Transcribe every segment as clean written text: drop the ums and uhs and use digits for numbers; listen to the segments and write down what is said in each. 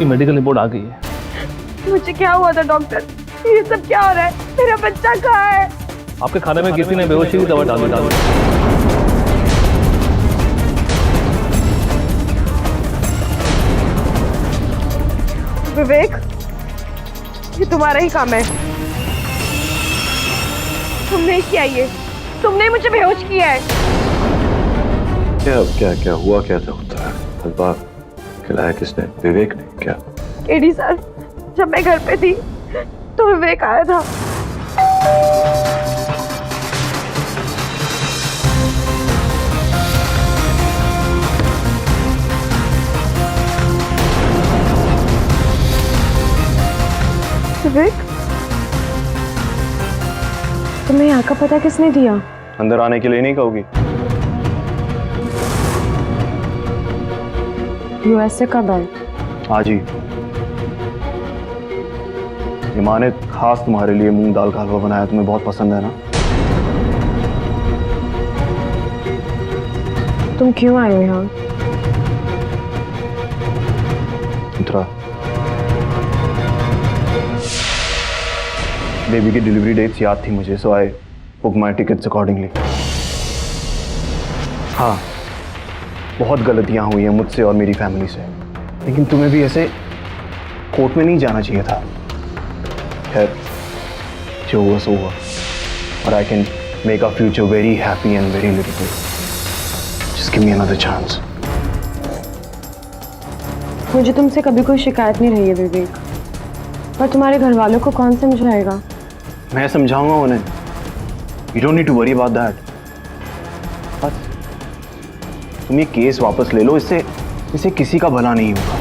उसकी medical report आ गई है। मुझे क्या हुआ था डॉक्टर? ये सब क्या हो रहा है? मेरा बच्चा कहाँ है? आपके खाने में किसी ने बेहोशी की दवा डाल दी। विवेक, ये तुम्हारा ही काम है। तुमने ही किया ये, तुमने ही मुझे बेहोश किया है। क्या क्या क्या हुआ? क्या था होता है? हलवा खिलाया किसने? विवेक ने क्या? केडी सर, जब मैं घर पे थी तो विवेक आया था। विवेक, तुम्हें यहाँ का पता किसने दिया? अंदर आने के लिए नहीं कहोगी? यूएस से कब आए? आज ही। ये माँ ने खास तुम्हारे लिए मूंग दाल का हलवा बनाया, तुम्हें बहुत पसंद है ना? तुम क्यों आए हो यहाँ? उत्तरा, बेबी की डिलीवरी डेट्स याद थी मुझे, so I book my tickets accordingly. हाँ, बहुत गलतियां हुई हैं मुझसे और मेरी फैमिली से, लेकिन तुम्हें भी ऐसे कोर्ट में नहीं जाना चाहिए था। खैर, जो हुआ सो हुआ, और I can make our future very happy and very little. Just give me another chance. मुझे तुमसे कभी कोई शिकायत नहीं रही है विवेक, पर तुम्हारे घर वालों को कौन समझाएगा? मैं समझाऊंगा उन्हें। You don't need to worry about that. बस तुम ये केस वापस ले लो, इससे किसी का भला नहीं होगा।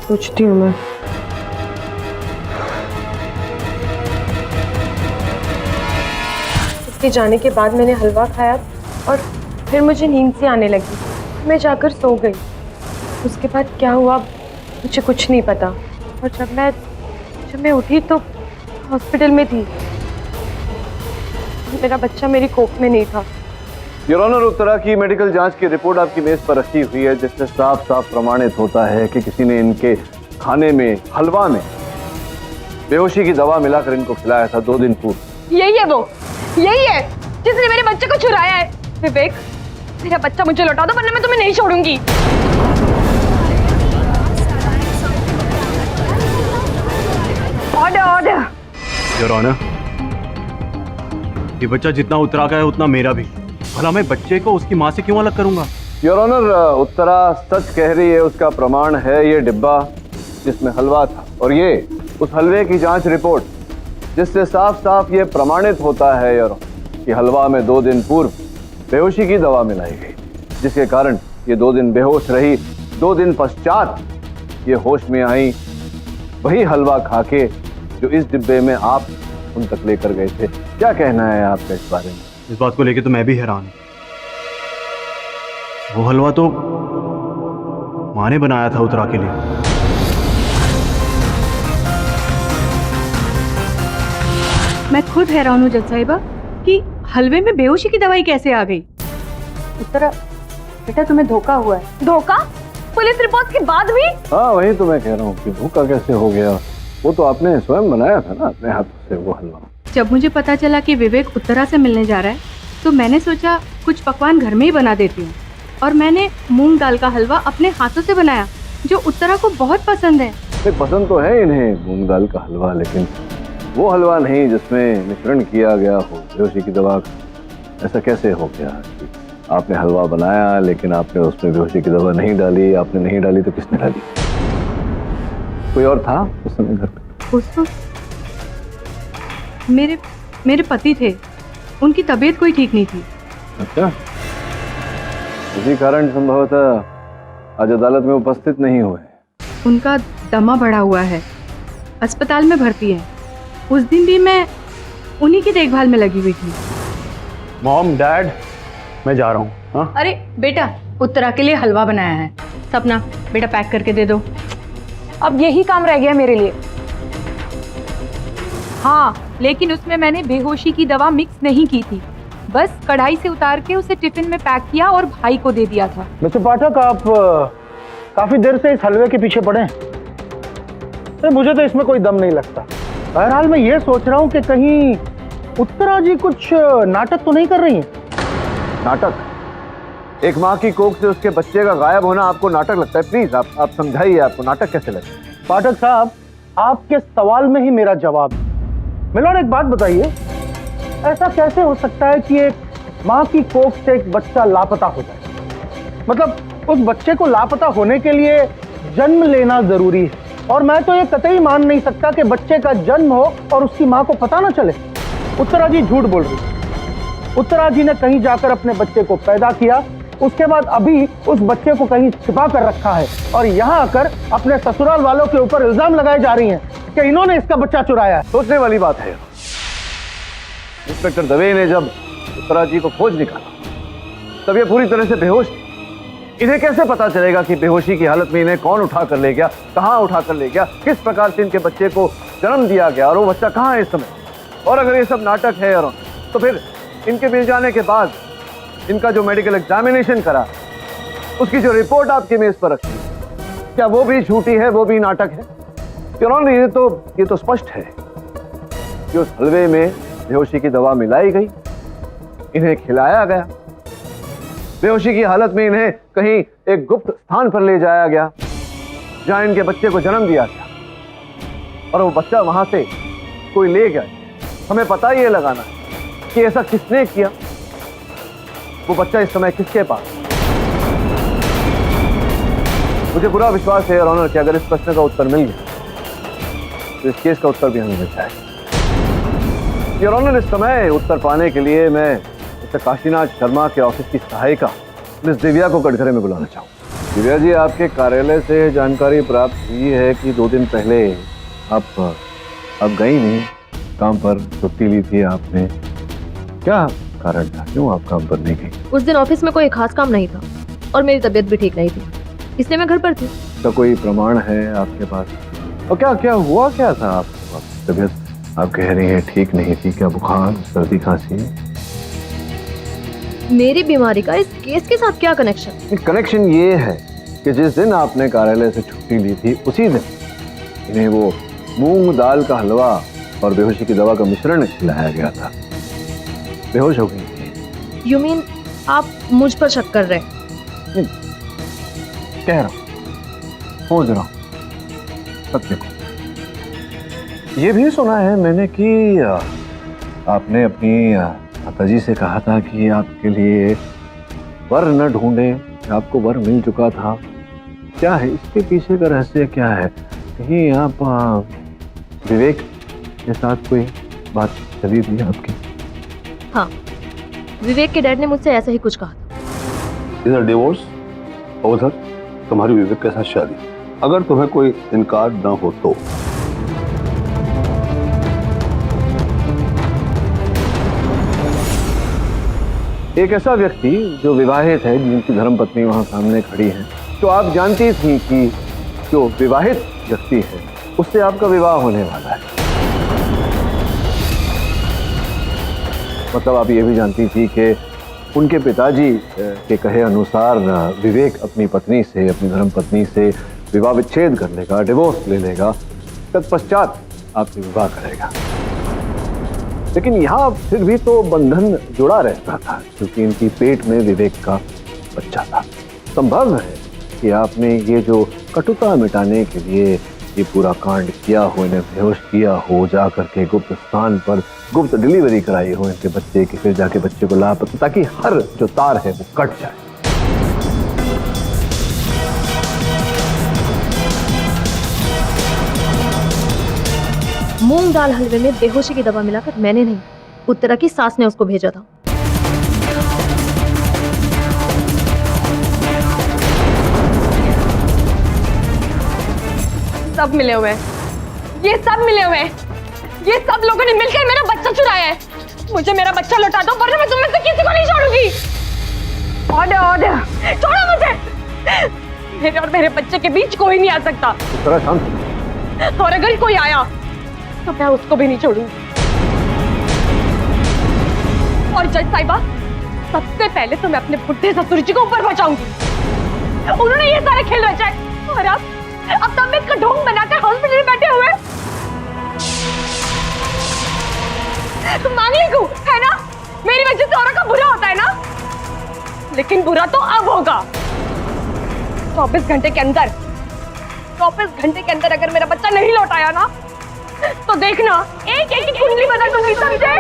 सोचती हूँ मैं। उसके जाने के बाद मैंने हलवा खाया और फिर मुझे नींद सी आने लगी। मैं जाकर सो गई। उसके बाद क्या हुआ मुझे कुछ नहीं पता, और जब मैं उठी तो हॉस्पिटल में थी। मेरा बच्चा मेरी कोख में नहीं था। योर ऑनर, उत्तरा की मेडिकल जांच की रिपोर्ट आपकी मेज पर रखी हुई है, जिससे साफ साफ प्रमाणित होता है कि किसी ने इनके खाने में, हलवा में बेहोशी की दवा मिलाकर इनको खिलाया था 2 दिन पूर्व। यही है वो, यही है जिसने मेरे बच्चे को चुराया है। विवेक, मेरा बच्चा मुझे लौटा दो वरना मैं तुम्हें नहीं छोड़ूंगी। Order, order. योर ऑनर, ये बच्चा जितना उत्तरा का है उतना मेरा भी। भला मैं बच्चे को उसकी माँ से क्यों अलग करूंगा? योर ऑनर, उत्तरा सच कह रही है। उसका प्रमाण है ये डिब्बा जिसमें हलवा था, और ये उस हलवे की जांच रिपोर्ट, जिससे साफ साफ ये प्रमाणित होता है योर ऑनर कि हलवा में 2 दिन पूर्व बेहोशी की दवा मिलाई गई, जिसके कारण ये 2 दिन बेहोश रही। 2 दिन पश्चात ये होश में आई, वही हलवा खा के जो इस डिब्बे में आप उन तक लेकर गए थे। क्या कहना है आपका इस बारे में? इस बात को लेकर तो मैं भी हैरान हूं। वो हलवा तो माँ ने बनाया था उत्तरा के लिए। मैं खुद हैरान हूँ जज साहिबा कि हलवे में बेहोशी की दवाई कैसे आ गई। उत्तरा बेटा, तुम्हें धोखा हुआ है। धोखा? पुलिस रिपोर्ट के बाद भी? हाँ, वही तो मैं कह रहा हूँ कि धोखा कैसे हो गया। वो तो आपने स्वयं बनाया था ना अपने हाथों से वो हलवा। जब मुझे पता चला कि विवेक उत्तरा से मिलने जा रहा है तो मैंने सोचा कुछ पकवान घर में ही बना देती हूँ, और मैंने मूंग दाल का हलवा अपने हाथों से बनाया जो उत्तरा को बहुत पसंद है। पसंद तो है इन्हें मूंग दाल का हलवा, लेकिन वो हलवा नहीं जिसमें मिश्रण किया गया हो बेहोशी की दवा का। ऐसा कैसे हो गया? आपने हलवा बनाया लेकिन आपने उसमें बेहोशी की दवा नहीं डाली। आपने नहीं डाली तो किसने डाली? कोई और था उस समय घर पे? उसको मेरे पति थे, उनकी तबीयत कोई ठीक नहीं थी। अच्छा, इसी कारण संभवतः आज अदालत में उपस्थित नहीं हुए। उनका दमा बढ़ा हुआ है, अस्पताल में भर्ती है। उस दिन भी मैं उन्हीं की देखभाल में लगी हुई थी। मॉम, डैड, मैं जा रहा हूँ। हाँ? अरे बेटा, उत्तरा के लिए हलवा बनाया है। सपना बेटा, पैक करके दे दो। अब यही काम रह गया मेरे लिए। हाँ, लेकिन उसमें मैंने बेहोशी की दवा मिक्स नहीं की थी। बस कढ़ाई से उतार के उसे टिफिन में पैक किया और भाई को दे दिया था। मिस्टर पाठक, आप काफी देर से इस हलवे के पीछे पड़े हैं। तो मुझे तो इसमें कोई दम नहीं लगता। बहरहाल मैं ये सोच रहा हूँ कि कहीं उत्तरा जी कुछ नाटक तो नहीं कर रही हैं? नाटक? एक माँ की कोख से उसके बच्चे का गायब होना आपको नाटक लगता है? प्लीज आप समझाइए, आपको नाटक कैसे लगता है? पाठक साहब, आपके सवाल में ही मेरा जवाब है। मिलोन, एक बात बताइए, ऐसा कैसे हो सकता है कि एक माँ की कोख से एक बच्चा लापता हो जाए? मतलब उस बच्चे को लापता होने के लिए जन्म लेना जरूरी है, और मैं तो ये कतई मान नहीं सकता कि बच्चे का जन्म हो और उसकी माँ को पता ना चले। उत्तरा जी झूठ बोल रही। उत्तरा जी ने कहीं जाकर अपने बच्चे को पैदा किया, उसके बाद अभी उस बच्चे को कहीं छिपा कर रखा है, और यहाँ आकर अपने ससुराल वालों के ऊपर इल्जाम लगाए जा रही हैं कि इन्होंने इसका बच्चा चुराया है। सोचने वाली बात है। इंस्पेक्टर दवे ने जब उत्तरा जी को खोज निकाला तब ये पूरी तरह से बेहोश थी। इन्हें कैसे पता चलेगा कि बेहोशी की हालत में इन्हें कौन उठा कर ले गया, कहाँ उठा कर ले गया, किस प्रकार से इनके बच्चे को जन्म दिया गया, और वो बच्चा कहाँ है इस समय? और अगर ये सब नाटक है और तो फिर इनके मिल जाने के बाद इनका जो मेडिकल एग्जामिनेशन करा, उसकी जो रिपोर्ट आपकी मेज पर रखी, क्या वो भी झूठी है, वो भी नाटक है? ये तो स्पष्ट है कि उस हलवे में बेहोशी की दवा मिलाई गई, इन्हें खिलाया गया, बेहोशी की हालत में इन्हें कहीं एक गुप्त स्थान पर ले जाया गया जहां इनके बच्चे को जन्म दिया गया, और वो बच्चा वहां से कोई ले गया। हमें पता ये लगाना है कि ऐसा किसने किया, वो बच्चा इस समय किसके पास। मुझे पूरा विश्वास है योर ऑनर कि अगर इस प्रश्न का उत्तर मिल गया तो इस केस का उत्तर भी हमें मिल जाएगा। योर ऑनर, इस समय उत्तर पाने के लिए मैं मिस्टर काशीनाथ शर्मा के ऑफिस की सहायिका मिस दिव्या को कटघरे में बुलाना चाहूँ। दिव्या जी, आपके कार्यालय से जानकारी प्राप्त हुई है कि 2 दिन पहले आप गई नहीं, काम पर छुट्टी ली थी आपने। क्या कारण था, क्यों आप काम पर नहीं गई? उस दिन ऑफिस में कोई खास काम नहीं था और मेरी तबीयत भी ठीक नहीं थी, इसलिए मैं घर पर थी। तो कोई प्रमाण है आपके पास? और क्या हुआ, क्या था आपको? तबीयत आप कह रही हैं ठीक नहीं थी, क्या बुखार, सर्दी, खांसी? मेरी बीमारी का इस केस के साथ क्या कनेक्शन? कनेक्शन ये है कि जिस दिन आपने कार्यालय से छुट्टी ली थी उसी दिन इन्हें वो मूंग दाल का हलवा और बेहोशी की दवा का मिश्रण खिलाया गया था। बेहोश हो गई। यू मीन आप मुझ पर शक कर रहे हैं? कह रहा हूँ, खोज रहा हूँ सत्य को। ये भी सुना है मैंने कि आपने अपनी माताजी से कहा था कि आपके लिए वर न ढूंढे, आपको वर मिल चुका था। क्या है इसके पीछे का रहस्य, क्या है? कहीं आप विवेक के साथ कोई बात चली थी आपकी? हाँ, विवेक के डैड ने मुझसे ऐसा ही कुछ कहा था। इधर डिवोर्स और उधर तुम्हारी विवेक के साथ शादी, अगर तुम्हें कोई इनकार न हो तो। एक ऐसा व्यक्ति जो विवाहित है, जिनकी धर्मपत्नी वहां सामने खड़ी है, तो आप जानती थी कि जो विवाहित व्यक्ति है उससे आपका विवाह होने वाला है। मतलब आप ये भी जानती थी कि उनके पिताजी के कहे अनुसार विवेक अपनी पत्नी से, अपनी धर्मपत्नी से विवाह विच्छेद कर लेगा, डिवोर्स ले लेगा, तत्पश्चात आपसे विवाह करेगा। लेकिन यहाँ फिर भी तो बंधन जुड़ा रहता था क्योंकि इनकी पेट में विवेक का बच्चा था। संभव है कि आपने ये जो कटुता मिटाने के लिए ये पूरा कांड किया हो, इन्हें बेहोश किया हो, जा करके गुप्त स्थान पर गुप्त डिलीवरी कराई हो इनके बच्चे की, फिर जाके बच्चे को लापता, ताकि हर जो तार है वो कट जाए। मूंग दाल हलवे में बेहोशी की दवा मिलाकर मैंने नहीं, उत्तरा की सास ने उसको भेजा था। सब मिले हुए हैं, ये सब मिले हुए हैं, ये सब लोगों ने मिलकर मेरा बच्चा चुराया है। मुझे मेरा बच्चा लौटा दो वरना मैं तुम में से किसी को नहीं छोड़ूंगी। ऑर्डर, ऑर्डर, छोड़ो मुझे। मेरे और मेरे बच्चे के बीच कोई नहीं आ सकता। उत्तरा शांत, और अगर कोई आया तो मैं उसको भी नहीं छोड़ूंगी। और जज साहिबा, सबसे पहले तो मैं अपने बुढ़े ससुर जी को ऊपर पहुंचाऊंगी। उन्होंने ये सारे खेल रचाए और अब तब मैं इसका ढोंग बनाकर हॉस्पिटल में बैठे हुए। मांगलिक हूं, है ना? मेरी वजह से औरत का बुरा होता है ना, लेकिन बुरा तो अब होगा। 24 घंटे के अंदर अगर मेरा बच्चा नहीं लौट आया ना, तो देखना एक एक कुंडली बदल दूंगी, समझे?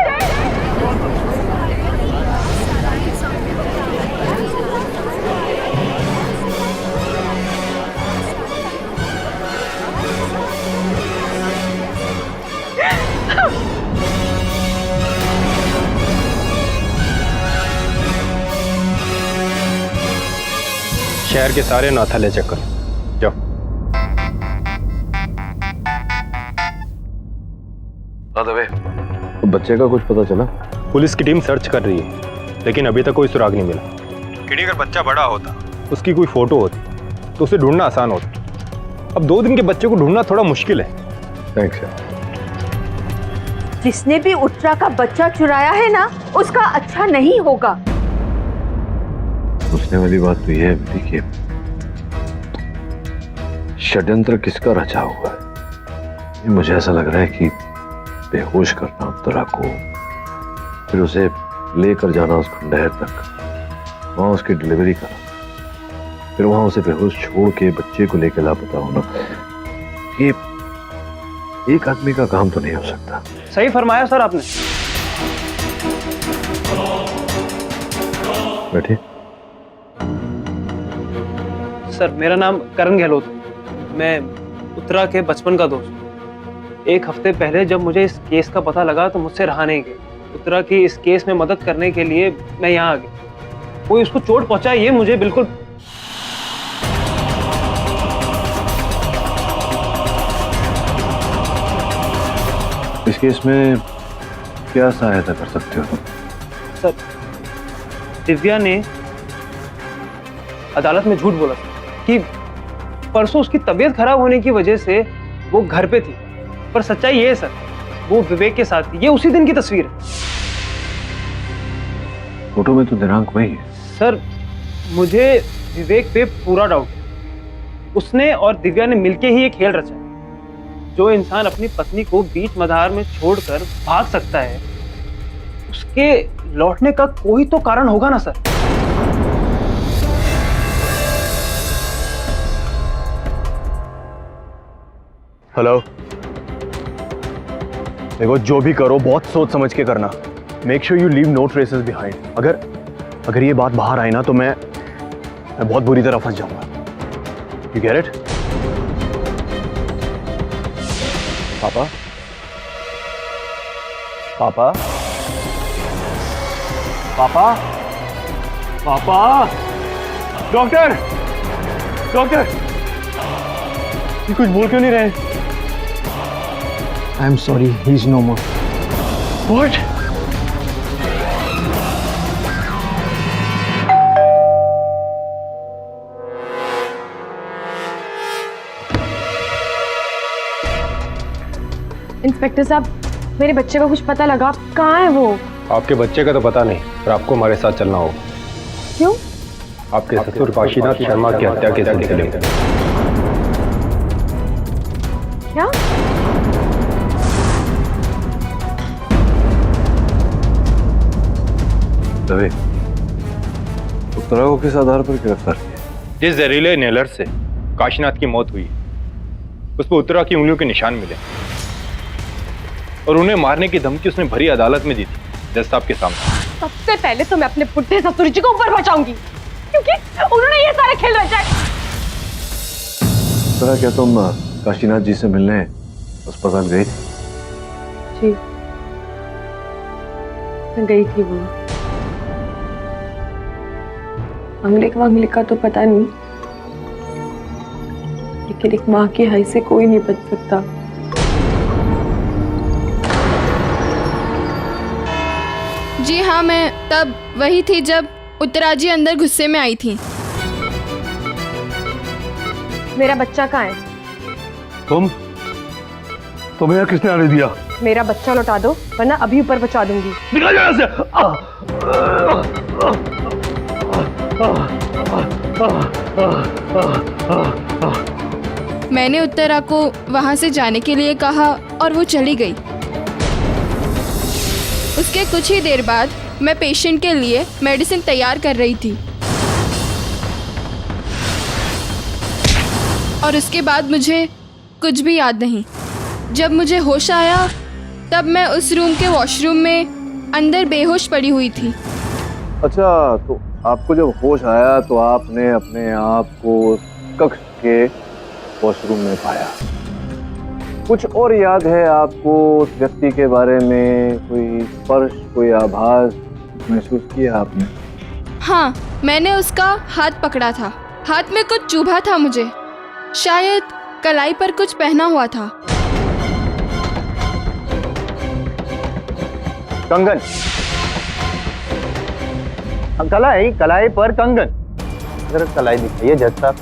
शहर के सारे नाथाले चेक कर जाओ। बच्चे का कुछ पता चला? पुलिस की टीम सर्च कर रही है, लेकिन अभी तक कोई सुराग नहीं मिला। किडी अगर बच्चा बड़ा होता, उसकी कोई फोटो होती, तो उसे ढूंढना आसान होता। अब 2 दिन के बच्चे को ढूंढना थोड़ा मुश्किल है। थैंक्स यार। जिसने भी उत्तरा का बच्चा चुराया है ना, उसका अच्छा नहीं होगा। पूछने वाली बात तो यह है देखिए, षड्यंत्र किसका रचा हुआ है? ये मुझे ऐसा लग रहा है कि बेहोश करना उत्तरा को, फिर उसे लेकर जाना उस खंडहर तक, वहां उसकी डिलीवरी करना, फिर वहां उसे बेहोश छोड़ के बच्चे को लेकर लापता होना, ये एक आदमी का काम तो नहीं हो सकता। सही फरमाया सर आपने। बैठिए। सर मेरा नाम करण गहलोत है, मैं उत्तरा के बचपन का दोस्त हूँ। 1 हफ्ते पहले जब मुझे इस केस का पता लगा तो मुझसे रहा नहीं गया। उत्तरा की इस केस में मदद करने के लिए मैं यहाँ आ गया। कोई उसको चोट पहुंचाए ये मुझे बिल्कुल। इस केस में क्या सहायता कर सकते हो तुम? सर दिव्या ने अदालत में झूठ बोला कि परसों उसकी तबीयत खराब होने की वजह से वो घर पे थी, पर सच्चाई ये है सर, वो विवेक के साथ थी। ये उसी दिन की तस्वीर है। फोटो में तो दिनांक वही है। सर मुझे विवेक पे पूरा डाउट है। उसने और दिव्या ने मिलके ही ये खेल रचा है। जो इंसान अपनी पत्नी को बीच मझधार में छोड़कर भाग सकता है, उसके लौटने का कोई तो कारण होगा ना सर। हेलो, देखो जो भी करो बहुत सोच समझ के करना। Make sure you leave no traces behind. अगर ये बात बाहर आई ना तो मैं बहुत बुरी तरह फंस जाऊंगा। You get it? पापा, पापा, पापा, पापा, डॉक्टर, डॉक्टर, ये कुछ बोल क्यों नहीं रहे? I am sorry, he is no more. What? Inspector साहब, मेरे बच्चे का कुछ पता लगा? कहाँ है वो? आपके बच्चे का तो पता नहीं, पर आपको हमारे साथ चलना होगा। क्यों? आपके ससुर काशीनाथ शर्मा की हत्या के सिलसिले में। क्या? रवि, उत्तरा को किस आधार पर गिरफ्तार किया? जिस जहरीले नेलर से काशीनाथ की मौत हुई, उस पर उत्तरा की उंगलियों के निशान मिले और उन्हें मारने की धमकी उसने भरी अदालत में दी थी, जज साहब के सामने। सबसे पहले तो मैं अपने बुढ़े ससुर जी को ऊपर पहुंचाऊंगी, क्योंकि उन्होंने ये सारे खेल रचाए। उत्तरा, क्या तुम काशीनाथ जी से मिलने अस्पताल गई थी? जी, मैं गई थी। वो अंगलिक का तो पता नहीं, लेकिन एक माँ की हाय से कोई नहीं बच सकता। जी हाँ, मैं तब वही थी जब उत्तरा जी अंदर गुस्से में आई थी। मेरा बच्चा कहाँ है? तुम्हें यहाँ किसने आने दिया? मेरा बच्चा लौटा दो वरना अभी ऊपर पहुंचा दूंगी। निकल जाओ यहाँ से। मैंने उत्तरा को वहाँ से जाने के लिए कहा और वो चली गई। उसके कुछ ही देर बाद मैं पेशेंट के लिए मेडिसिन तैयार कर रही थी और उसके बाद मुझे कुछ भी याद नहीं। जब मुझे होश आया तब मैं उस रूम के वॉशरूम में अंदर बेहोश पड़ी हुई थी। अच्छा, तो आपको जब होश आया तो आपने अपने आप को उस कक्ष के वॉशरूम में पाया। कुछ और याद है आपको उस व्यक्ति के बारे में? कोई स्पर्श, कोई आभास महसूस किया आपने? हाँ, मैंने उसका हाथ पकड़ा था। हाथ में कुछ चुभा था मुझे, शायद कलाई पर कुछ पहना हुआ था। कंगन, कलाई पर कंगन। जरा कलाई दिखाइए जज साहब,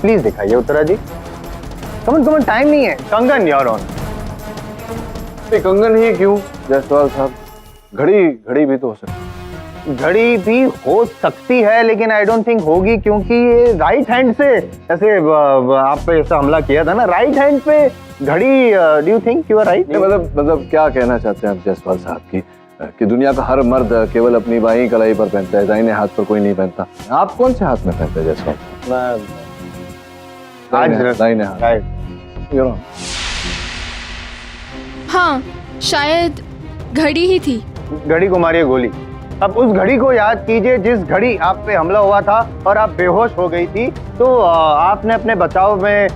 प्लीज दिखाइए उत्तरा जी। कमन टाइम नहीं है। कंगन योर ऑनर। कंगन ही क्यों जायसवाल साहब, घड़ी भी तो हो सकती। घड़ी भी हो सकती है लेकिन आई डोंट थिंक होगी, क्योंकि ये राइट हैंड से ऐसे आप पे ऐसा हमला किया था ना, राइट हैंड पे घड़ी। Do you think you are right? मतलब क्या कहना चाहते हैं आप जायसवाल साहब कि दुनिया का हर मर्द केवल अपनी बाईं कलाई पर पहनता है, दाहिने हाथ पर कोई नहीं पहनता। आप कौन से हाथ में पहनते हैं जायसवाल? दाहिने हाथ। राइट। हाँ, शायद घड़ी ही थी। घड़ी को मारिए गोली। अब उस घड़ी को याद कीजिए जिस घड़ी आप पे हमला हुआ था और आप बेहोश हो गई थी, तो आपने अपने बचाव में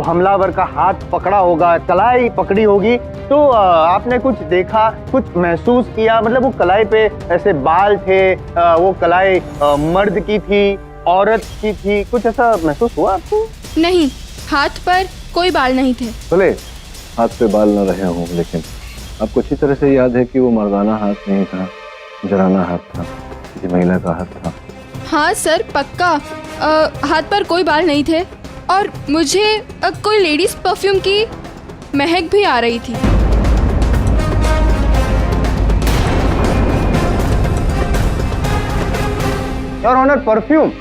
हमलावर का हाथ पकड़ा होगा, कलाई पकड़ी होगी, तो आपने कुछ देखा, कुछ महसूस किया। मतलब वो कलाई पे ऐसे बाल थे, वो कलाई मर्द की थी, औरत की थी, कुछ ऐसा महसूस हुआ आपको? नहीं, हाथ पर कोई बाल नहीं थे। भले हाथ पे बाल न रहे हों, लेकिन आपको अच्छी तरह से याद है कि वो मर्दाना हाथ नहीं था, जराना हाथ था, किसी महिला का हाथ था। हाँ सर, पक्का। हाथ पर कोई बाल नहीं थे और मुझे कोई लेडीज परफ्यूम की महक भी आ रही थी। Your honour, perfume.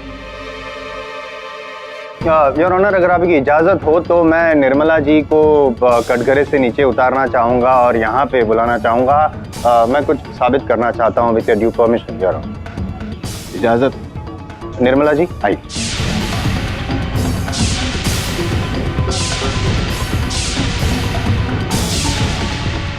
Your honour, अगर आपकी इजाजत हो तो मैं निर्मला जी को कटघरे से नीचे उतारना चाहूंगा और यहाँ पे बुलाना चाहूंगा। मैं कुछ साबित करना चाहता हूँ with your due permission your honour. इजाजत? निर्मला जी आइए।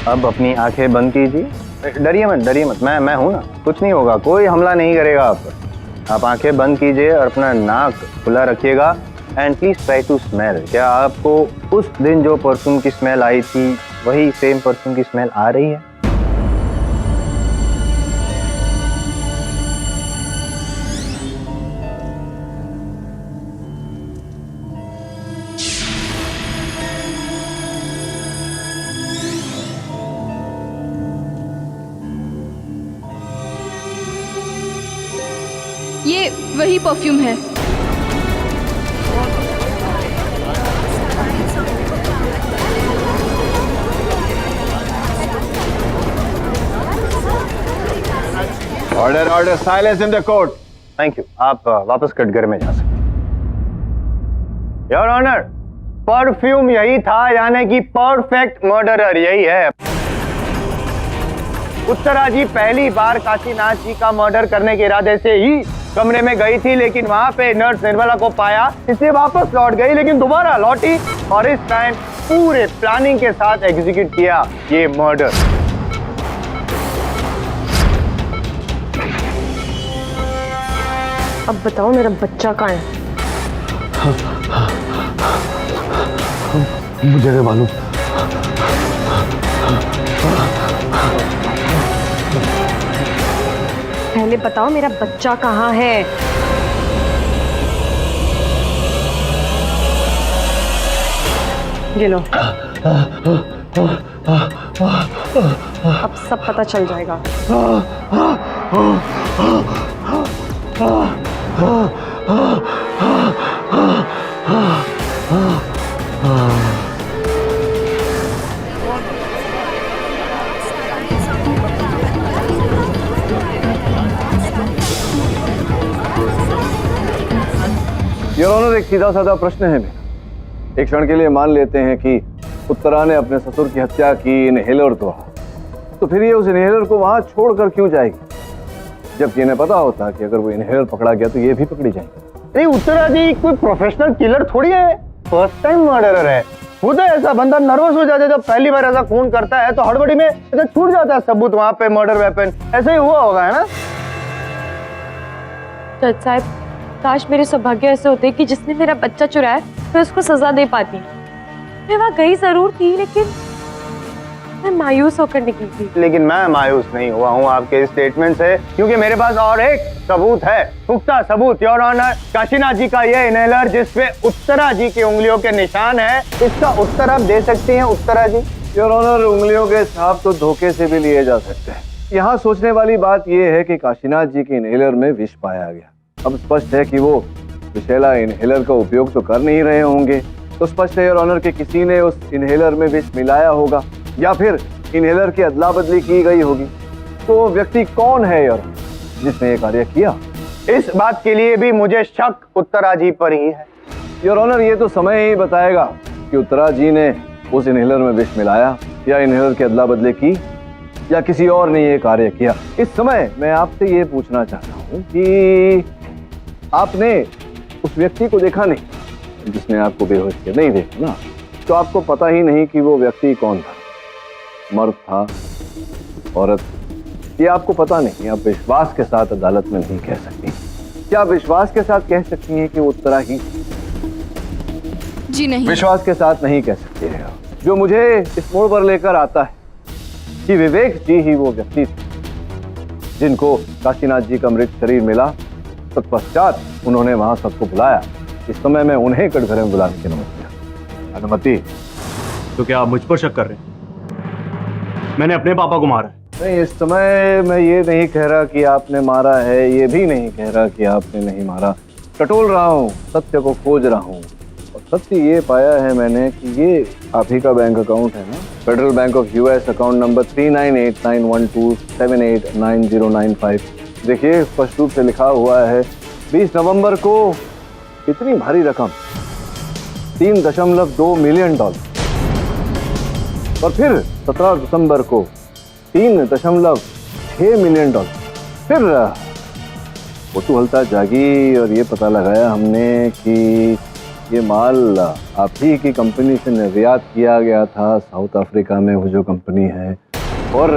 अब अपनी आंखें बंद कीजिए। डरिए मत, मैं हूं ना, कुछ नहीं होगा, कोई हमला नहीं करेगा आप पर। आप आंखें बंद कीजिए और अपना नाक खुला रखिएगा and please try to smell. क्या आपको उस दिन जो परफ्यूम की स्मेल आई थी वही सेम परफ्यूम की स्मेल आ रही है? ये वही परफ्यूम है। Order, silence in the court. Thank you. आप वापस कटघरे में जा सकते। योर ऑनर, परफ्यूम यही था, यानी कि परफेक्ट मर्डरर यही है। उत्तरा जी पहली बार काशीनाथ जी का मर्डर करने के इरादे से ही कमरे में गई थी, लेकिन वहां पे नर्स निर्मला को पाया, इसलिए वापस लौट गई, लेकिन दोबारा लौटी और इस टाइम पूरे प्लानिंग के साथ एग्जीक्यूट किया ये मर्डर। अब बताओ मेरा बच्चा कहाँ है? मुझे नहीं मालूम। पहले बताओ मेरा बच्चा कहाँ है? ये लो, अब सब पता चल जाएगा। योर ऑनर, एक सीधा साधा प्रश्न है मेरा। एक क्षण के लिए मान लेते हैं कि उत्तरा ने अपने ससुर की हत्या की, इनहेलर तोड़ा, तो फिर ये उस इनहेलर को वहां छोड़कर क्यों जाएगी, जबकि इन्हें पता होता कि अगर वो इनहेलर पकड़ा गया तो ये भी पकड़ी जाएगी। नहीं, उत्तरा जी कोई प्रोफेशनल किलर थोड़ी है, फर्स्ट टाइम मर्डरर है। खुद है ऐसा बंदा नर्वस हो जाता है जब पहली बार ऐसा खून करता है, तो हड़बड़ी में ऐसा छूट जाता है सबूत वहां पे, मर्डर वेपन। ऐसे ही हुआ होगा, है ना? जज साहब, काश मेरे सौभाग्य ऐसे होते कि जिसने मेरा बच्चा चुराया मैं उसको सजा दे पाती। मैं वहां गई जरूर थी, लेकिन मैं मायूस होकर निकली थी। लेकिन मैं मायूस नहीं हुआ हूँ आपके स्टेटमेंट से, क्योंकि मेरे पास और एक सबूत है, पुख्ता सबूत। योर ऑनर, काशीनाथ जी का ये इनहेलर जिसपे उत्तरा जी की उंगलियों के निशान है, इसका उत्तर आप दे सकती हैं उत्तरा जी? योर ऑनर, उंगलियों के छाप तो धोखे से भी लिए जा सकते हैं। यहाँ सोचने वाली बात यह है कि काशीनाथ जी के इनहेलर में विष पाया गया। अब स्पष्ट है कि वो विषैला इनहेलर का उपयोग तो कर नहीं रहे होंगे, तो स्पष्ट है योर ऑनर कि किसी ने उस इनहेलर में विष मिलाया होगा या फिर इनहेलर की अदला बदली की गई होगी। तो व्यक्ति कौन है योर ऑनर जिसने ये कार्य किया? इस बात के लिए भी मुझे शक उत्तरा जी पर ही है। योर ऑनर, ये तो समय ही बताएगा कि उत्तरा जी ने उस इनहेलर में विष मिलाया या इनहेलर की अदला बदली की या किसी और ने ये कार्य किया। इस समय मैं आपसे ये पूछना चाहता हूँ कि आपने उस व्यक्ति को देखा नहीं जिसने आपको बेहोश किया? नहीं देखा ना, तो आपको पता ही नहीं कि वो व्यक्ति कौन था, मर्द था, औरत, ये आपको पता नहीं। आप विश्वास के साथ अदालत में नहीं कह सकती। क्या आप विश्वास के साथ कह सकती हैं कि वो उत्तरा ही? जी नहीं। विश्वास के साथ नहीं कह सकती है। जो मुझे इस मोड़ पर लेकर आता है कि विवेक जी ही वो व्यक्ति थे जिनको काशीनाथ जी का मृत शरीर मिला, तत्पश्चात उन्होंने वहां सबको बुलाया। इस समय मैं उन्हें कटघरे में बुलाने की अनुमति दिया। अनुमति? तो क्या आप मुझ पर शक कर रहे हैं? मैंने अपने पापा को मारा है। नहीं, इस समय मैं ये नहीं कह रहा कि आपने मारा है, ये भी नहीं कह रहा कि आपने नहीं मारा। टटोल रहा हूँ, सत्य को खोज रहा हूँ, और सत्य ये पाया है मैंने कि ये आप ही का बैंक अकाउंट है ना, federal bank of US, account number 398912789095। देखिए, स्पष्ट रूप से लिखा हुआ है 20 नवंबर को इतनी भारी रकम $3.2 मिलियन, और फिर 17 दिसंबर को $3.6 मिलियन। फिर कौतूहलता जागी और ये पता लगाया हमने कि ये माल आप ही की कंपनी से निर्यात किया गया था साउथ अफ्रीका में, वो जो कंपनी है। और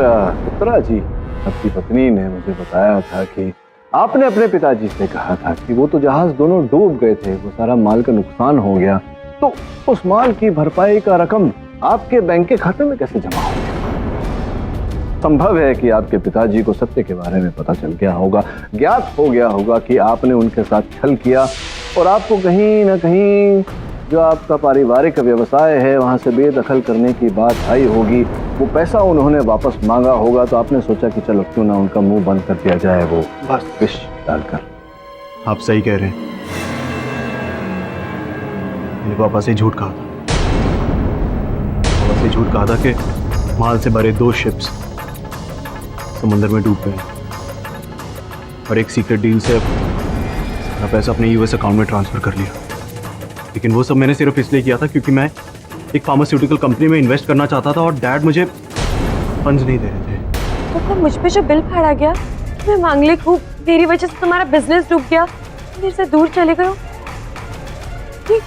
उत्तरा जी, आपकी पत्नी ने मुझे बताया था कि आपने अपने पिताजी से कहा था कि वो तो जहाज दोनों डूब गए थे, वो सारा माल का नुकसान हो गया, तो उस माल की भरपाई का रकम आपके बैंक के खाते में कैसे जमा हो गया? संभव है कि आपके पिताजी को सत्य के बारे में पता चल गया होगा, ज्ञात हो गया होगा कि आपने उनके साथ छल किया, और आपको कहीं ना कहीं जो आपका पारिवारिक व्यवसाय है वहां से बेदखल करने की बात आई होगी। वो पैसा उन्होंने वापस मांगा होगा, तो आपने सोचा कि चलो क्यों ना उनका मुंह बंद कर दिया जाए, वो बस विष डालकर। आप सही कह रहे हैं। मेरे पापा से झूठ कहा था। पापा से झूठ कहा था कि माल से भरे 2 शिप्स समुद्र में डूब गए, और एक सीक्रेट डील से अपना पैसा अपने यूएस अकाउंट में ट्रांसफर कर लिया। लेकिन वो सब मैंने सिर्फ इसलिए किया था क्योंकि मैं एक फार्मास्यूटिकल कंपनी में इन्वेस्ट करना चाहता था, और डैड मुझे फंड्स नहीं दे रहे थे। तो फिर मुझ पे जो बिल फाड़ा गया, मैं मांगलिक हूँ, मेरी वजह से तुम्हारा बिजनेस डूब गया, मेरे से दूर चले गए हो, ये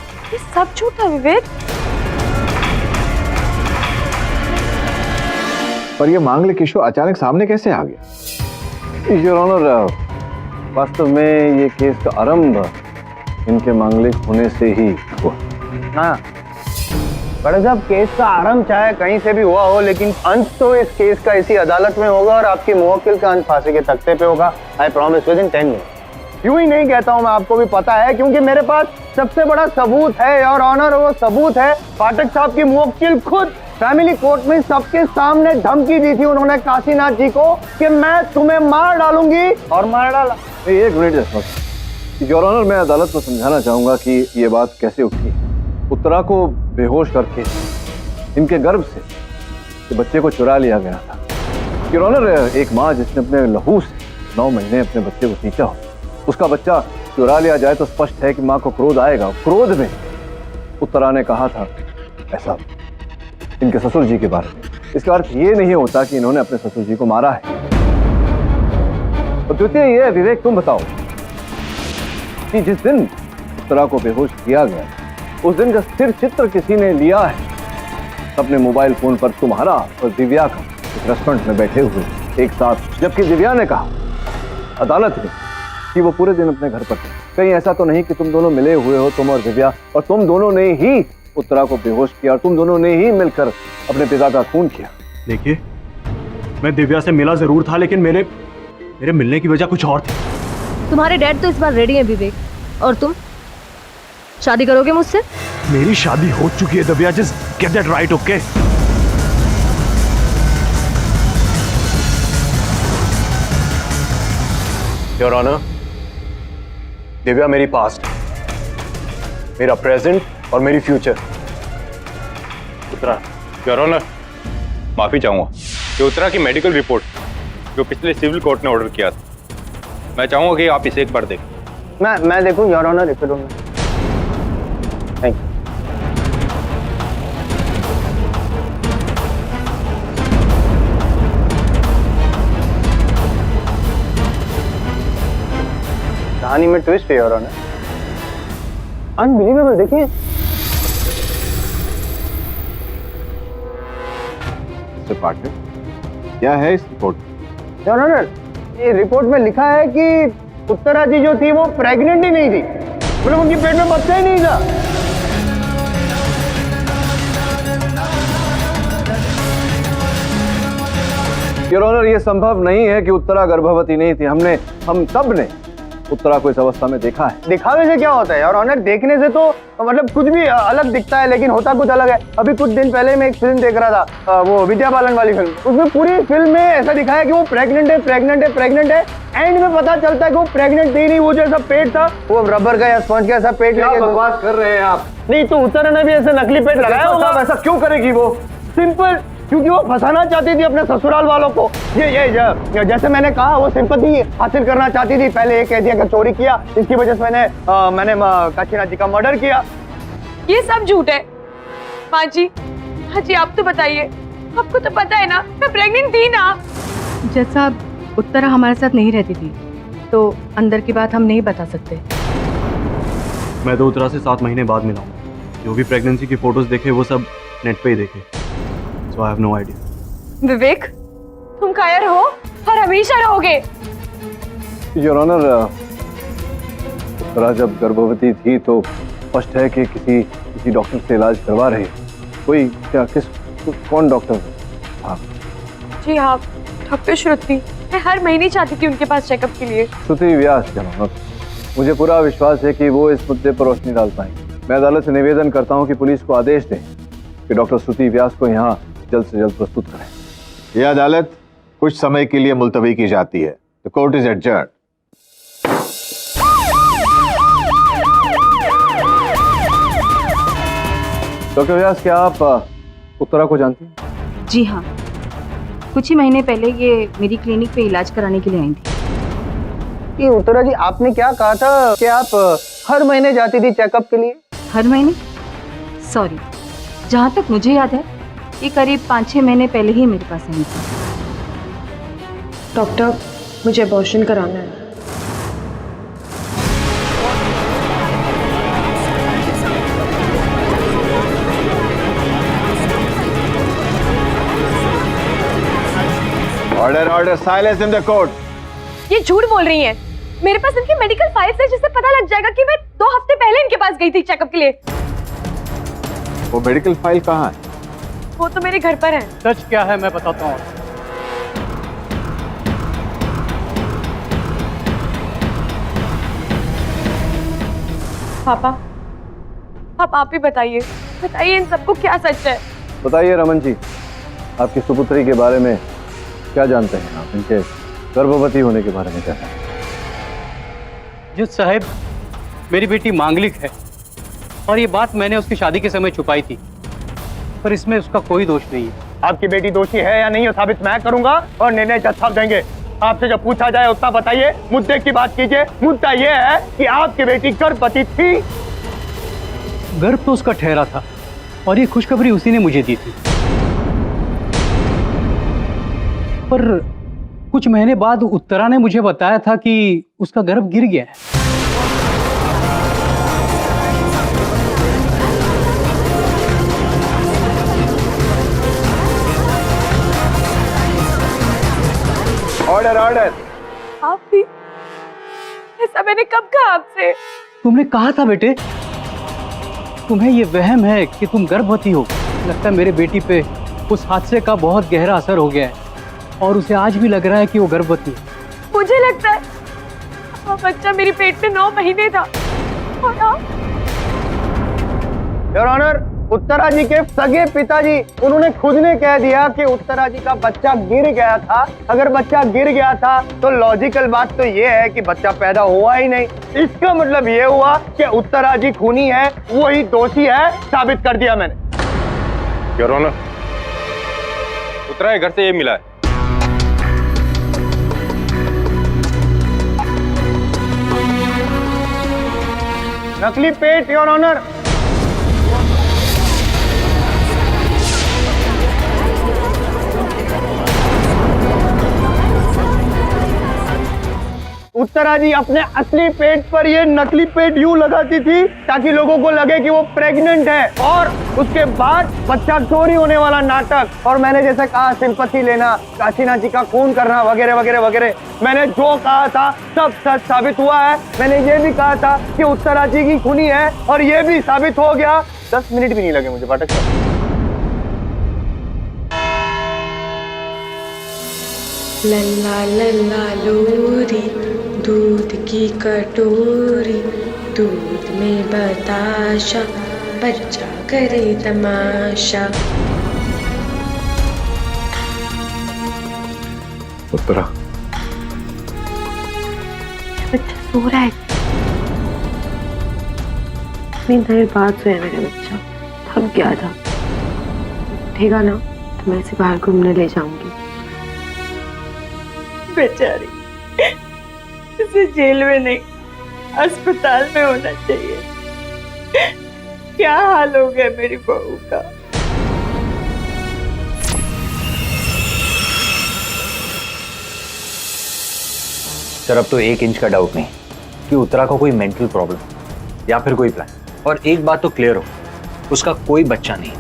सब झूठ था विवेक। पर ये मांगलिक इशू अचानक सामने कैसे आ गया? योर ऑनर, वास्तव में ये केस का आरंभ इनके मांगलिक होने से ही हुआ। हाँ, बड़े साहब, केस का आरंभ चाहे कहीं से भी हुआ हो, लेकिन अंत तो इस केस का इसी अदालत में होगा, और आपकी मुवक्किल का अंत फांसी के तख्ते पे होगा। I promise with in 10 minute. यूं ही नहीं कहता हूं मैं, आपको भी पता है, क्योंकि मेरे पास सबसे बड़ा सबूत है योर ऑनर। वो सबूत है पाठक साहब की मुवक्किल खुद फैमिली कोर्ट में सबके सामने धमकी दी थी उन्होंने काशीनाथ जी को कि मैं तुम्हें मार डालूंगी, और मार डाला। एक मिनट योर ऑनर, मैं अदालत को समझाना चाहूंगा कि ये बात कैसे उठी। उत्तरा को बेहोश करके इनके गर्भ से बच्चे को चुरा लिया गया था। योर ऑनर, एक माँ जिसने अपने लहू से 9 महीने अपने बच्चे को सींचा हो, उसका बच्चा चुरा लिया जाए तो स्पष्ट है कि मां को क्रोध आएगा। क्रोध में उत्तरा ने कहा था ऐसा इनके ससुर जी के बारे में। इसका अर्थ ये नहीं होता कि इन्होंने अपने ससुर जी को मारा है। और द्वितीय ये है, विवेक तुम बताओ कि जिस दिन उत्तरा को बेहोश किया गया उस दिन का स्थिर चित्र किसी ने लिया है अपने मोबाइल फोन पर, तुम्हारा और दिव्या का एक रेस्टोरेंट में बैठे हुए एक साथ, जबकि दिव्या ने कहा अदालत में कि वो पूरे दिन अपने घर पर थे। कहीं ऐसा तो नहीं कि तुम दोनों मिले हुए हो, तुम और दिव्या, और तुम दोनों ने ही उत्तरा को बेहोश किया और तुम दोनों ने ही मिलकर अपने पिता का खून किया? देखिए, मैं दिव्या से मिला जरूर था, लेकिन मेरे मिलने की वजह कुछ और थी। तुम्हारे डैड तो इस बार रेडी है विवेक, और तुम शादी करोगे मुझसे? मेरी शादी हो चुकी है Divya, just get that right, okay? Your honour, Divya मेरी पास्ट, मेरा प्रेजेंट और मेरी फ्यूचर। उत्तरा, योर ऑनर, माफी चाहूंगा कि उत्तरा की मेडिकल रिपोर्ट जो पिछले सिविल कोर्ट ने ऑर्डर किया था, मैं चाहूंगा कि आप इसे एक बार देखें। मैं देखूं your honour, if you don't mind. Thank you. कहानी में ट्विस्ट है योर ऑनर, अनबिलीवेबल। देखिए पार्टनर, क्या है इस रिपोर्ट? योर ऑनर, ये रिपोर्ट में लिखा है कि उत्तरा जी जो थी वो प्रेग्नेंट ही नहीं थी, मतलब उनकी पेट में बच्चा ही नहीं था। योर ऑनर, ये संभव नहीं है कि उत्तरा गर्भवती नहीं थी। हम सब ने उत्तरा को इस अवस्था में देखा है। दिखावे से क्या होता है योर ऑनर? देखने से तो मतलब कुछ भी अलग दिखता है, लेकिन होता कुछ अलग है। अभी कुछ दिन पहले मैं एक फिल्म देख रहा था, वो विद्या बालन वाली फिल्म। उसमें पूरी फिल्म में ऐसा दिखाया कि वो प्रेग्नेंट है। एंड में पता चलता है कि वो प्रेग्नेंट थी नहीं, वो जो ऐसा पेट था वो रबर का या स्पंज का ऐसा पेट क्या बकवास कर रहे हैं आप? नहीं तो उत्तरा ने भी ऐसे नकली पेट लगाया होगा। ऐसा क्यों करेगी वो? सिंपल, क्योंकि वो फंसाना चाहती थी अपने ससुराल वालों को। ये जैसे मैंने कहा, वो सिंपैथी हासिल करना चाहती थी। पहले एक कैदिया का चोरी किया, इसकी वजह से मैंने काशीनाथ जी का मर्डर किया। ये सब झूठ है। माँ जी आप तो बताइए, आपको तो पता है ना मैं प्रेग्नेंट थी ना। जज साहब, उत्तरा हमारे साथ नहीं रहती थी, तो अंदर की बात हम नहीं बता सकते। मैं तो उत्तरा से 7 महीने बाद मिला हूँ। जो भी प्रेगनेंसी की फोटोज देखे वो सब नेट पे ही देखे, सो आई हैव नो आइडिया। विवेक, तुम कायर हो और हमेशा रहोगे। योर ऑनर, उत्तरा जब गर्भवती थी तो स्पष्ट है कि किसी डॉक्टर से इलाज करवा रही। कोई क्या कौन डॉक्टर? हाँ जी हाँ, डॉक्टर श्रुति। मैं हर महीने चाहती थी उनके पास चेकअप के लिए। श्रुति व्यास क्या नाम? मुझे पूरा विश्वास है कि वो इस मुद्दे पर रोशनी डाल पाएंगे। मैं अदालत से निवेदन करता हूं कि पुलिस को आदेश दें कि डॉक्टर श्रुति व्यास को यहाँ जल्द से जल्द प्रस्तुत करें। यह अदालत कुछ समय के लिए मुलतवी की जाती है। The court is adjourned. Doctor Vyas, क्या आप उत्तरा को जानती हैं? जी हाँ, कुछ ही महीने पहले ये मेरी क्लिनिक पे इलाज कराने के लिए आई थी। ये उत्तरा जी, आपने क्या कहा था कि आप हर महीने जाती थी चेकअप के लिए? हर महीने? सॉरी, जहाँ तक मुझे याद है ये करीब 5-6 महीने पहले ही मेरे पास आई थी। डॉक्टर, मुझे अबॉर्शन कराना है। Order, silence in the court. ये झूठ बोल रही हैं। मेरे पास इनकी मेडिकल फाइल्स है, जिससे पता लग जाएगा कि मैं 2 हफ्ते पहले इनके पास गई थी चेकअप के लिए। वो मेडिकल फाइल कहाँ है? वो तो मेरे घर पर है। सच क्या है मैं बताता हूँ। पापा, आप ही बताइए इन सबको क्या सच है? बताइए रमन जी, आपकी सुपुत्री के बारे में क्या जानते हैं आप? इनके गर्भवती होने के बारे में क्या जानते हैं? जज साहब, मेरी बेटी मांगलिक है और ये बात मैंने उसकी शादी के समय छुपाई थी, पर इसमें उसका कोई दोष नहीं है। आपकी बेटी दोषी है या नहीं, ये साबित मैं करूंगा और निर्णय जज साहब देंगे। आपसे जब पूछा जाए उतना बताइए, मुद्दे की बात कीजिए। मुद्दा ये है कि आपकी बेटी गर्भवती थी। गर्भ तो उसका ठहरा था और ये खुशखबरी उसी ने मुझे दी थी, पर कुछ महीने बाद उत्तरा ने मुझे बताया था कि उसका गर्भ गिर गया है। Order order. आप भी? ऐसा मैंने कब कहा आपसे? तुमने कहा था बेटे, तुम्हें ये वहम है कि तुम गर्भवती हो। लगता है मेरे बेटी पे उस हादसे का बहुत गहरा असर हो गया है और उसे आज भी लग रहा है कि वो गर्भवती है। मुझे लगता है वो बच्चा मेरे पेट में 9 महीने था और आप? योर ऑनर, उत्तरा जी के सगे पिताजी, उन्होंने खुद ने कह दिया कि उत्तरा जी का बच्चा गिर गया था। अगर बच्चा गिर गया था तो लॉजिकल बात तो ये है कि बच्चा पैदा हुआ ही नहीं। इसका मतलब ये हुआ कि उत्तरा जी खूनी है, वही दोषी है, साबित कर दिया मैंने। योर ऑनर, उत्तरा के घर से ये मिला है। नकली पेट योर ऑनर। उत्तरा जी अपने असली पेट पर ये नकली पेट यूं लगाती थी ताकि लोगों को लगे कि वो प्रेग्नेंट है, और उसके बाद बच्चा चोरी होने वाला नाटक। और मैंने जैसे कहा, सिंपैथी लेना, काशीनाथ जी का खून करना, वगैरह वगैरह वगैरह। मैंने जो कहा था सब सच साबित हुआ है। मैंने ये भी कहा था कि उत्तरा जी की खूनी है और ये भी साबित हो गया। 10 मिनट भी नहीं लगे मुझे पाठक साहब। लल्ला लल्ला लोरी, दूध की कटोरी, दूध में बताशा, बच्चा करे तमाशा। उत्तरा, बच्चा सो रहा है। इतनी देर बाद सोया मेरा बच्चा, थक गया था। उठेगा ना तो मैं इसे बाहर घूमने ले जाऊंगी। बेचारी, इसे जेल में नहीं अस्पताल में होना चाहिए। क्या हाल हो गया मेरी बहू का। सर, अब तो 1 इंच का डाउट नहीं कि उत्तरा को कोई मेंटल प्रॉब्लम या फिर कोई प्लान। और एक बात तो क्लियर हो, उसका कोई बच्चा नहीं।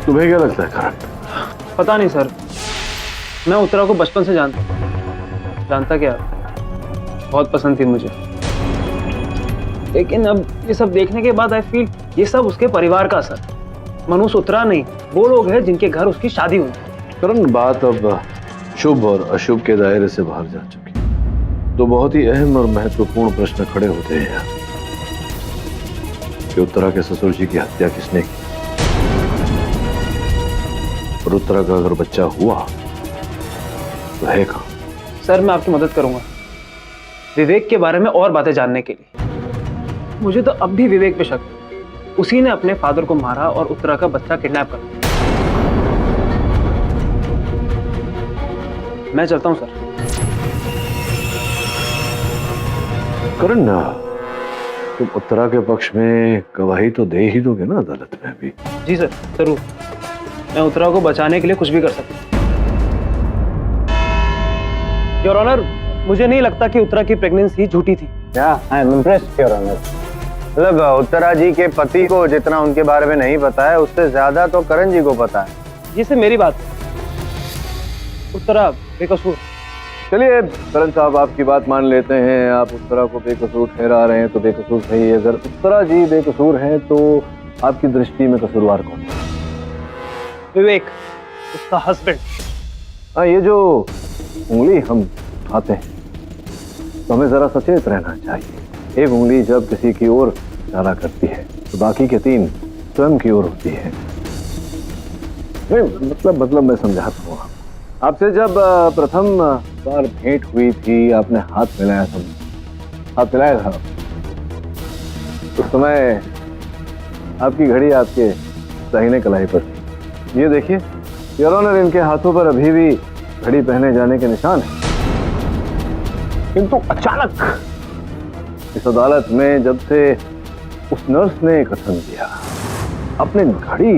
तुम्हें क्या लगता है करण? पता नहीं सर, मैं उत्तरा को बचपन से जानता क्या, बहुत पसंद थी मुझे। लेकिन अब ये सब देखने के बाद आई फील ये सब उसके परिवार का असर। मनुष्य उत्तरा नहीं, वो लोग हैं जिनके घर उसकी शादी हुई। करण, बात अब शुभ और अशुभ के दायरे से बाहर जा चुकी है। तो बहुत ही अहम और महत्वपूर्ण प्रश्न खड़े होते हैं यहाँ कि उत्तरा के ससुर जी की हत्या किसने की, और उत्तरा का अगर बच्चा हुआ तो है कहाँ? सर, मैं आपकी मदद करूंगा विवेक के बारे में और बातें जानने के लिए। मुझे तो अब भी विवेक पे शक है। उसी ने अपने फादर को मारा और उत्तरा का बच्चा किडनैप कर लिया। मैं चलता हूं सर। करण, तुम उत्तरा के पक्ष में गवाही तो दे ही दोगे ना अदालत में अभी? जी सर, जरूर। मैं उत्तरा को बचाने के लिए कुछ भी कर सकता हूं। योर ऑनर, मुझे नहीं लगता कि उत्तरा की प्रेगनेंसी झूठी थी। I am impressed your honour. मतलब उत्तरा जी के पति को जितना उनके बारे में नहीं पता है, उससे ज्यादा तो करण जी को पता है। जिससे मेरी बात, उत्तरा बेकसूर। चलिए करण साहब, आपकी बात मान लेते हैं। आप उत्तरा को बेकसूर ठहरा रहे हैं तो बेकसूर सही है। अगर उत्तरा जी बेकसूर हैं तो आपकी दृष्टि में कसूरवार कौन है? विवेक, उसका हस्बैंड। हाँ, ये जो उंगली हम उठाते हैं तो हमें जरा सचेत रहना चाहिए। एक उंगली जब किसी की ओर इशारा करती है तो बाकी के 3 स्वयं की ओर होती है। नहीं, मतलब मैं समझाता हूँ आपसे। जब प्रथम बार भेंट हुई थी, आपने हाथ मिलाया था, उस समय आपकी घड़ी आपके दाहिने कलाई पर थी। ये देखिए योर ऑनर, इनके हाथों पर अभी भी घड़ी पहने जाने के निशान है। किंतु अचानक इस अदालत में जब से उस नर्स ने कथन किया, अपने घड़ी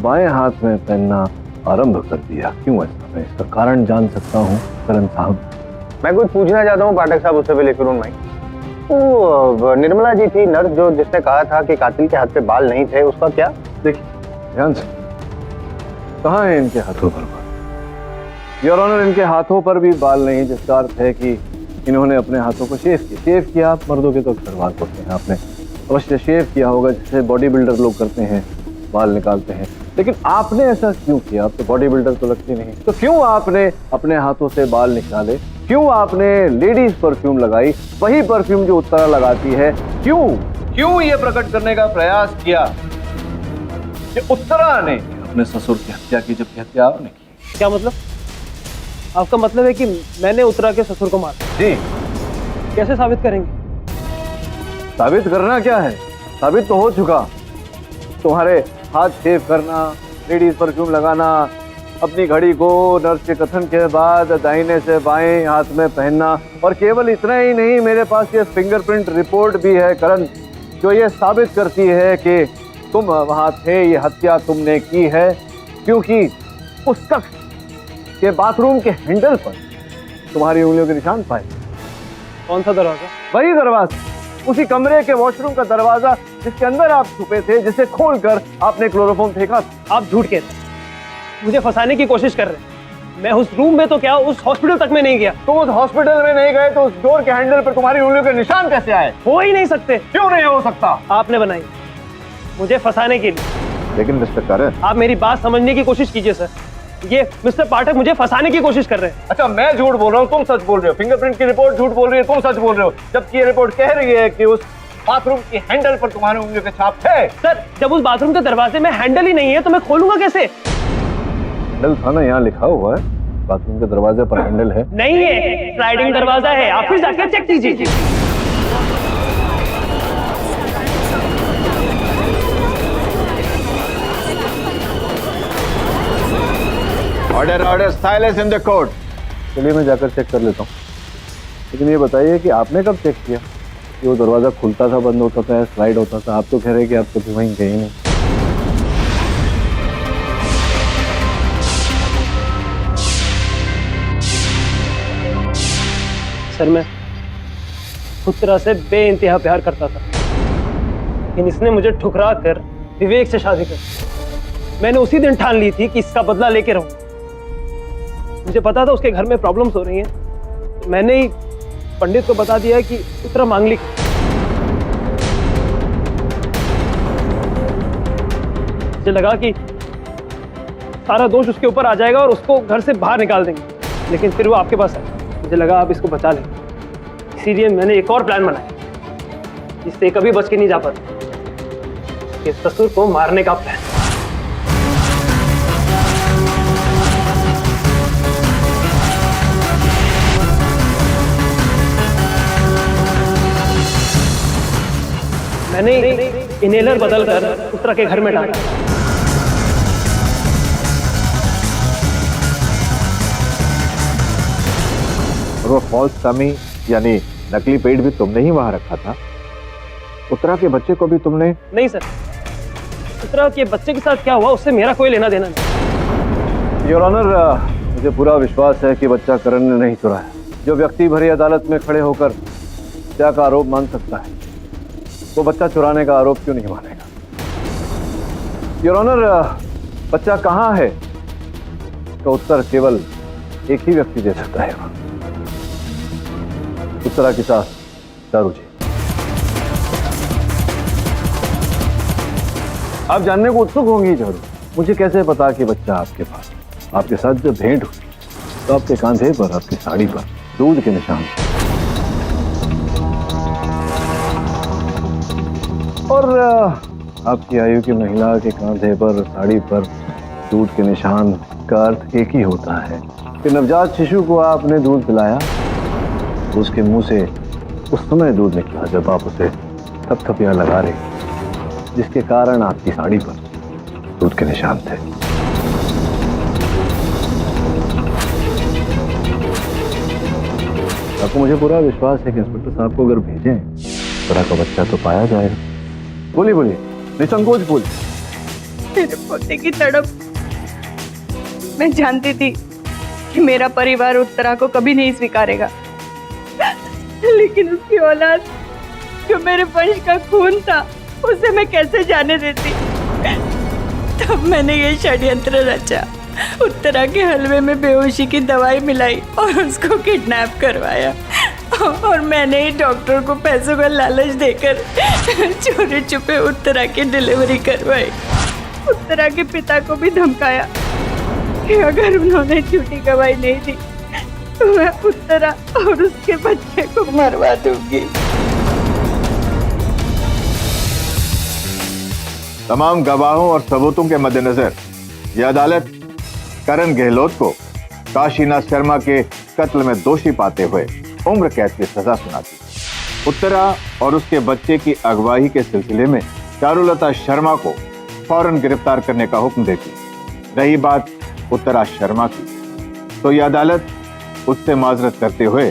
बाएं हाथ में पहनना आरंभ कर दिया, क्यों ऐसा? मैं इसका कारण जान सकता हूँ करण साहब? मैं कुछ पूछना चाहता हूँ पाठक साहब, उससे पहले फिर भाई। तो निर्मला जी थी नर्स जो जिसने कहा था कि कातिल के हाथ पे बाल नहीं थे, उसका क्या? देखिए ध्यान से, कहाँ है इनके हाथों पर बाल? योर ऑनर, इनके हाथों पर भी बाल नहीं, जिसका अर्थ है कि इन्होंने अपने हाथों को शेव किया। आप मर्दों के तो सलवार होते हैं, आपने अवश्य शेव किया होगा, जिससे बॉडी बिल्डर लोग करते हैं, बाल निकालते हैं। लेकिन आपने ऐसा क्यों किया? आप तो बॉडी बिल्डर तो लगते नहीं, तो क्यों आपने अपने हाथों से बाल निकाले? क्यों आपने लेडीज परफ्यूम लगाई, वही परफ्यूम जो उत्तरा लगाती है? क्यों ये प्रकट करने का प्रयास किया कि उत्तरा ने अपने ससुर की हत्या की, जबकि हत्या आपने की? क्या मतलब? आपका मतलब है कि मैंने उत्तरा के ससुर को मारा? जी। कैसे साबित करेंगे? साबित करना क्या है, साबित तो हो चुका। तुम्हारे हाथ शेव करना, लेडीज परफ्यूम लगाना, अपनी घड़ी को नर्स के कथन के बाद दाहिने से बाएं हाथ में पहनना, और केवल इतना ही नहीं, मेरे पास ये फिंगरप्रिंट रिपोर्ट भी है करण, जो ये साबित करती है कि तुम वहां थे, ये हत्या तुमने की है, क्योंकि उस शख्स के बाथरूम के हैंडल पर तुम्हारी उंगलियों के निशान पाए। कौन सा दरवाजा? वही दरवाजा, उसी कमरे के वॉशरूम का दरवाजा जिसके अंदर आप छुपे थे, जिसे खोलकर आपने क्लोरोफॉर्म फेंका। आप झूठ कहते हैं, मुझे फंसाने की कोशिश कर रहे हैं। मैं उस रूम में तो क्या, उस हॉस्पिटल तक में नहीं गया। तुम उस हॉस्पिटल में नहीं गए तो उस डोर के हैंडल पर तुम्हारी उंगलियों के निशान कैसे आए? हो ही नहीं सकते। क्यों नहीं हो सकता? आपने बनाई मुझे फंसाने के लिए। लेकिन मिस्टर करण, आप मेरी बात समझने की कोशिश कीजिए सर। ये मिस्टर पाठक मुझे फंसाने की कोशिश कर रहे हैं। अच्छा, मैं झूठ बोल रहा हूँ, तुम सच बोल रहे हो। फिंगरप्रिंट की रिपोर्ट झूठ बोल रही है, तुम सच बोल रहे हो, जबकि ये रिपोर्ट कह रही है कि उस बाथरूम की हैंडल पर तुम्हारे उंगलियों के छाप थे। सर, जब उस बाथरूम के दरवाजे में हैंडल ही नहीं है तो मैं खोलूंगा कैसे? हैंडल था ना, यहाँ लिखा हुआ है, बाथरूम के दरवाजे पर हैंडल है। नहीं है, स्लाइडिंग दरवाजा है, आप फिर जाकर चेक कीजिए। Order silence in the court. चलिए मैं जाकर चेक कर लेता हूँ, लेकिन ये बताइए कि आपने कब चेक किया कि वो दरवाजा खुलता था, बंद होता था, स्लाइड होता था? आप तो कह रहे कि आप कभी वहीं गए नहीं। सर, मैं उत्तरा से बेइंतहा प्यार करता था, लेकिन इसने मुझे ठुकरा कर विवेक से शादी कर। मैंने उसी दिन ठान ली थी कि इसका बदला लेके रहूं। मुझे पता था उसके घर में प्रॉब्लम्स हो रही हैं, तो मैंने ही पंडित को बता दिया कि उत्तरा मांगलिक। मुझे लगा कि सारा दोष उसके ऊपर आ जाएगा और उसको घर से बाहर निकाल देंगे, लेकिन फिर वो आपके पास आया। मुझे लगा आप इसको बचा लेंगे, इसीलिए मैंने एक और प्लान बनाया जिससे कभी बच के नहीं जा पाता, कि ससुर को मारने का प्लान। मैंने इनहेलर बदलकर उत्तरा के घर में डाला। और वो फॉल्स टमी यानी नकली पेट भी तुमने ही वहां रखा था? उत्तरा के बच्चे को भी तुमने? नहीं सर, उत्तरा के बच्चे के साथ क्या हुआ उससे मेरा कोई लेना देना नहीं। योर ऑनर, मुझे पूरा विश्वास है कि बच्चा करण ने नहीं चुराया। जो व्यक्ति भरी अदालत में खड़े होकर हत्या का आरोप मान सकता है, वो बच्चा चुराने का आरोप क्यों नहीं मानेगा? योर ऑनर, बच्चा कहाँ है तो उत्तर केवल एक ही व्यक्ति दे सकता है, उत्तरा की सास दारू जी। आप जानने को उत्सुक होंगी जरूर, मुझे कैसे पता कि बच्चा आपके पास? आपके साथ जब भेंट हुई तो आपके कांधे पर, आपकी साड़ी पर दूध के निशान, और आपकी आयु की महिला के कांधे पर, साड़ी पर दूध के निशान का अर्थ एक ही होता है कि नवजात शिशु को आपने दूध पिलाया, तो उसके मुंह से उस समय दूध निकला जब आप उसे थपथपिया लगा रहे, जिसके कारण आपकी साड़ी पर दूध के निशान थे। आपको मुझे पूरा विश्वास है कि इंस्पेक्टर साहब को अगर भेजें उत्तरा का बच्चा तो पाया जाएगा। बोलिए बोलिए, निसंकोच बोलिए। मेरे पोते की तड़प, मैं जानती थी कि मेरा परिवार उत्तरा को कभी नहीं स्वीकारेगा, लेकिन उसकी औलाद जो मेरे वंश का खून था उसे मैं कैसे जाने देती। तब मैंने ये षड्यंत्र रचा, उत्तरा के हलवे में बेहोशी की दवाई मिलाई और उसको किडनैप करवाया, और मैंने ही डॉक्टर को पैसों का लालच देकर चोरी छुपे उत्तरा की डिलीवरी करवाई। उत्तरा के पिता को भी धमकाया कि अगर उन्होंने झूठी गवाही नहीं दी तो मैं उत्तरा और उसके बच्चे को मरवा दूंगी। तमाम गवाहों और सबूतों के मद्देनजर यह अदालत करण गहलोत को काशीनाथ शर्मा के कत्ल में दोषी पाते हुए उम्र कैद की सजा सुनाती। उत्तरा और उसके बच्चे की अगवाई के सिलसिले में चारुलता शर्मा को फौरन गिरफ्तार करने का हुक्म देती। रही बात उत्तरा शर्मा की, तो यह अदालत उससे माजरत करते हुए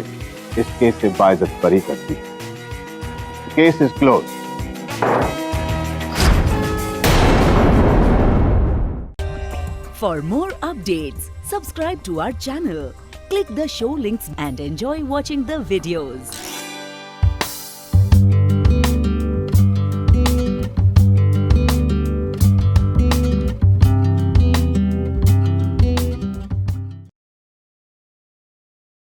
इस केस से बाइज्जत बरी करती है। Case is close. For more updates, subscribe to our channel, click the show links and enjoy watching the videos.